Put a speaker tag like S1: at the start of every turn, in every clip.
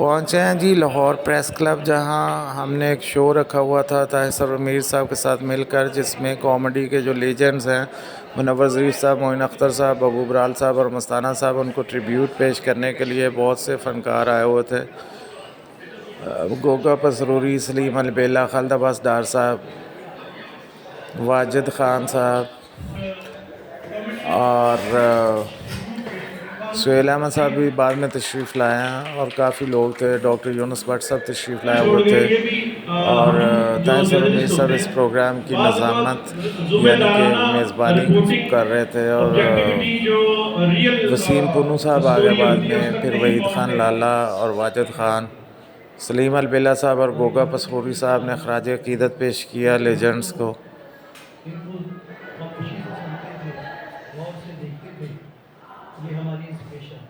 S1: पहुँचे हैं जी Lahore press club, जहां हमने एक शो रखा हुआ था ताहिर मीर साहब के साथ मिलकर, जिसमें कॉमेडी के जो लीजेंड्स हैं मुनव्वर ज़रीफ़ साहब, मोइन अख्तर साहब, बबू बराल साहब और मस्ताना साहब, उनको ट्रिब्यूट पेश करने के लिए बहुत से फ़नकार आए हुए थे। गोगा पसरूरी, सलीम अलबेला, खालिद अब्बास डार साहब, वाजिद ख़ान साहब और सुहेल अहमद साहब भी बाद में तशरीफ़ लाए हैं और काफ़ी लोग थे। डॉक्टर यूनुस भट्ट साहब तशरीफ़ लाए हुए थे और ताहिर मीर साहब इस प्रोग्राम की नज़ामत यानी कि मेज़बानी कर रहे थे और वसीम पुन्नू साहब आ गए बाद में, फिर वहीद ख़ान लाला और वाजिद ख़ान, सलीम अलबेला साहब और गोगा पसरूरी साहब ने ख़राज अक़ीदत पेश किया लेजेंड्स को।
S2: बिल्कुल बहुत खुशी से सुनते थे, गौर से देखते थे, ये हमारी इंस्पिरेशन।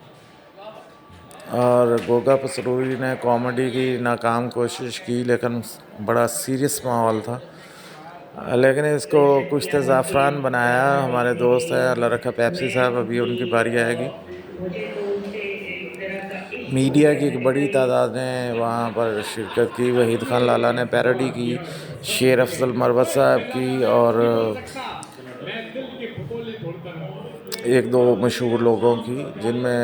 S1: और गोगा पसरूरी ने कॉमेडी की नाकाम कोशिश की, लेकिन बड़ा सीरियस माहौल था। लेकिन इसको कुछ ज़ाफ़रान बनाया। हमारे दोस्त हैं अल्लाह रखा पेप्सी साहब, अभी उनकी बारी आएगी।
S3: मुझे तो उनसे एक तरह का एक
S1: मीडिया की
S3: मोहब्बत
S1: एक बड़ी तादाद ने वहाँ पर शिरकत की। वहीद ख़ान लाला ने पैरोडी की, शेर अफजल मरवत साहब की और एक दो मशहूर लोगों की, जिनमें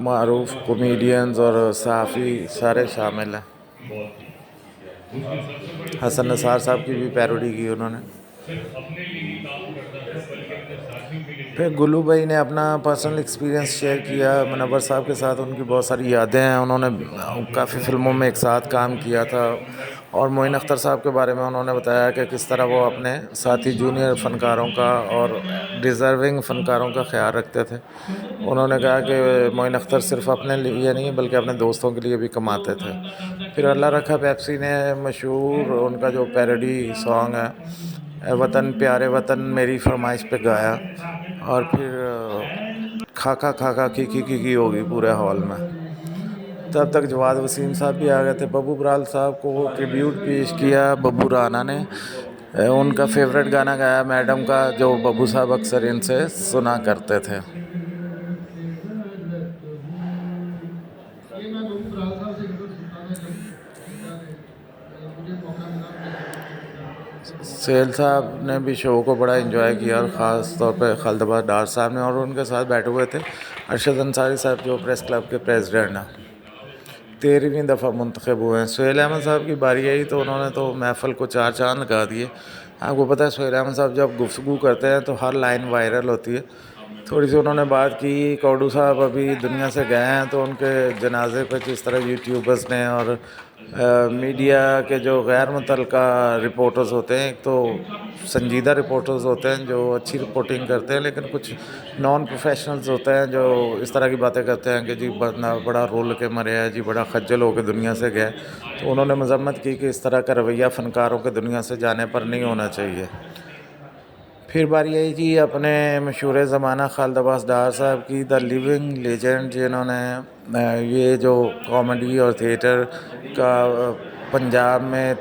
S1: मारूफ कॉमेडियंस और सहाफ़ी सारे शामिल हैं। हसन निसार साहब की भी पैरोडी की उन्होंने। फिर गुल्लू भाई ने अपना पर्सनल एक्सपीरियंस शेयर किया मुनव्वर साहब के साथ। उनकी बहुत सारी यादें हैं, उन्होंने काफ़ी फ़िल्मों में एक साथ काम किया था और मोइन अख्तर साहब के बारे में उन्होंने बताया कि किस तरह वो अपने साथी जूनियर फ़नकारों का और डिज़र्विंग फ़नकारों का ख्याल रखते थे। उन्होंने कहा कि मोइन अख्तर सिर्फ़ अपने लिए नहीं बल्कि अपने दोस्तों के लिए भी कमाते थे। फिर अल्लाह रखा पेप्सी ने मशहूर उनका जो पैरोडी सॉन्ग है ए वतन प्यारे वतन मेरी फरमाइश पे गाया और फिर खाका खाका की होगी पूरे हॉल में। तब तक जवाद वसीम साहब भी आ गए थे। बबू बराल साहब को ट्रिब्यूट पेश किया बब्बू राना ने। उनका फेवरेट गाना गाया मैडम का, जो बब्बू साहब अक्सर इनसे सुना करते थे।
S2: ये मैं बबू बराल साहब से गज़ल सुनता था जब छोटा मुझे मौका मिला अपने शहर के अंदर।
S1: सेल साहब ने भी शो को बड़ा एंजॉय किया और ख़ास तौर पे खालिद अब्बास डार साहब ने, और उनके साथ बैठे हुए थे अरशद अंसारी साहब जो प्रेस क्लब के प्रेसिडेंट हैं, 13वीं दफ़ा मुंतखब हुए हैं। सुहेल अहमद साहब की बारी आई तो उन्होंने तो महफ़िल को चार चाँद लगा दिए। आपको पता है सुहेल अहमद साहब जब गुफ्तगू करते हैं तो हर लाइन वायरल होती है। थोड़ी सी उन्होंने बात की, कौडू साहब अभी दुनिया से गए हैं तो उनके जनाजे पर जिस तरह यूट्यूबर्स ने और मीडिया के जो गैर मुतल्लका रिपोर्टर्स होते हैं, एक तो संजीदा रिपोर्टर्स होते हैं जो अच्छी रिपोर्टिंग करते हैं, लेकिन कुछ नॉन प्रोफेशनल्स होते हैं जो इस तरह की बातें करते हैं कि जी बंदा बड़ा रोल के मरे है, जी बड़ा खज्जल होकर दुनिया से गया। तो उन्होंने मजम्मत की कि इस तरह का रवैया फ़नकारों के दुनिया से जाने पर नहीं होना चाहिए। फिर बारी आई जी अपने मशहूर ज़माना खालिद अब्बास डार साहब की, द लिविंग लेजेंड, जिन्होंने ये जो कॉमेडी और थिएटर का पंजाब में